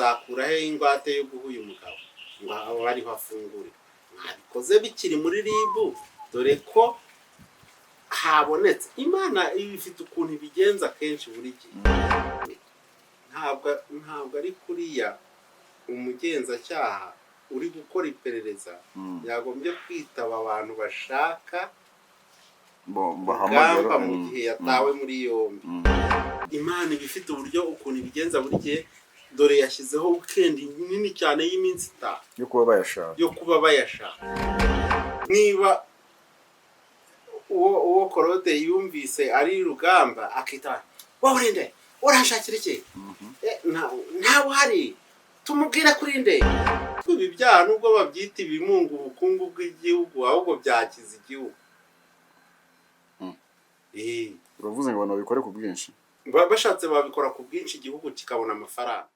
azakura he ingwate yo guha uyu mugabo ngo abo bariho afungure. Mwabikoze bikiri muri ribu, dore ko habonetse. Imana ifite ukuntu ibigenza kenshi buri gihe. Ntabwo ari kuriya umugenzacyaha uri gukora iperereza yagombye kwitaba abantu bashaka Rugamba mu gihe yatawe muri yombi. Imana ibifite uburyo ukuntu ibigenza buri gihe, dore yashyizeho weekend nini cyane y'iminsi 5 yo kuba bayashaka. Niba uwo Korode yumvise ari Rugamba akita wowe urinde urashakira iki ntawe hari tumubwira kuri nde. Ibi byaha nubwo babyita ibimunga ubukungu bw'igihugu ahubwo byakiza igihugu. Uravuze ngo abantu babikore ku bwinshi, bashatse babikora ku bwinshi igihugu kikabona amafaranga.